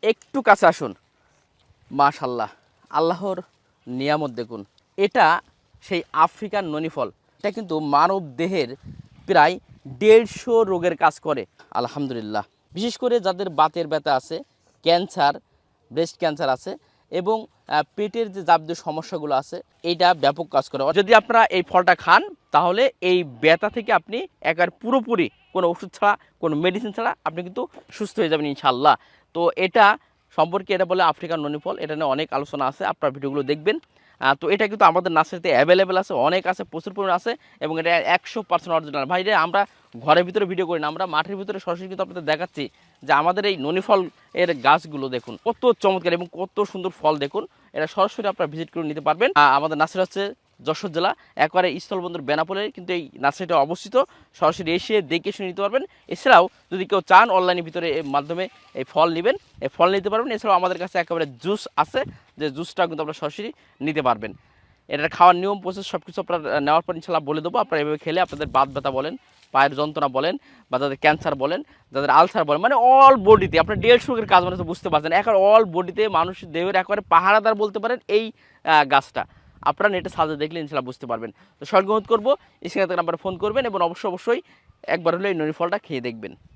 একটু কাছে আসুন। মাশাল্লাহ, আল্লাহর নিয়ামত দেখুন। এটা সেই আফ্রিকান ননি ফল। এটা কিন্তু মানব দেহের প্রায় 150 রোগের কাজ করে আলহামদুলিল্লাহ। বিশেষ করে যাদের বাতের ব্যথা আছে, ক্যান্সার, ব্রেস্ট ক্যান্সার আছে এবং পেটের যে যাবতীয় সমস্যাগুলো আছে, এইটা ব্যাপক কাজ করে। যদি আপনারা এই ফলটা খান তাহলে এই ব্যথা থেকে আপনি একেবারে পুরোপুরি কোনো ওষুধ ছাড়া, কোনো মেডিসিন ছাড়া আপনি কিন্তু সুস্থ হয়ে যাবেন ইনশাআল্লাহ। তো এটা সম্পর্কে এটা বলে আফ্রিকান ননি ফল, এটা নিয়ে অনেক আলোচনা আছে, আপনার ভিডিওগুলো দেখবেন। তো এটা কিন্তু আমাদের নার্সারিতে অ্যাভেলেবেল আছে, অনেক আছে, প্রচুর পরিমাণে আছে এবং এটা 100% অরিজিনাল। ভাই রে, আমরা ঘরের ভিতরে ভিডিও করি না, আমরা মাঠের ভিতরে সরাসরি কিন্তু আপনাদের দেখাচ্ছি যে আমাদের এই ননি ফল এর গাছগুলো দেখুন কত চমৎকার এবং কত সুন্দর ফল দেখুন। এটা সরাসরি আপনারা ভিজিট করে নিতে পারবেন। আমাদের নার্সারি হচ্ছে যশোর জেলা একবারে স্থলবন্দর বেনাপোলে কিন্তু এই নার্সারিটা অবস্থিত। সরাসরি এসে দেখে শুনে নিতে পারবেন। এছাড়াও যদি কেউ চান অনলাইনের ভিতরে এর মাধ্যমে এই ফল নেবেন, এই ফল নিতে পারবেন। এছাড়াও আমাদের কাছে একেবারে জুস আছে, যে জুসটা কিন্তু আপনারা সরাসরি নিতে পারবেন। এটার খাওয়ার নিয়ম প্রসেস সব কিছু আপনার নেওয়ার পর ইনশাল্লাহ বলে দেবো। আপনারা এভাবে খেলে আপনাদের বাত ব্যথা বলেন, পায়ের যন্ত্রণা বলেন, বা যাদের ক্যান্সার বলেন, যাদের আলসার বলেন, মানে অল বডিতে আপনার 150 রোগের কাজ মানে বুঝতে পারছেন। এখন অল বডিতে মানুষের দেহের একেবারে পাহারাদার বলতে পারেন এই গাছটা। আপনারা নেটে সাজে দেখলে ইনশাল্লাহ বুঝতে পারবেন। তো সর্গ অনুরোধ করবো, স্ক্রিনে নাম্বারে ফোন করবেন এবং অবশ্যই একবার হলে এই ননি ফলটা খেয়ে দেখবেন।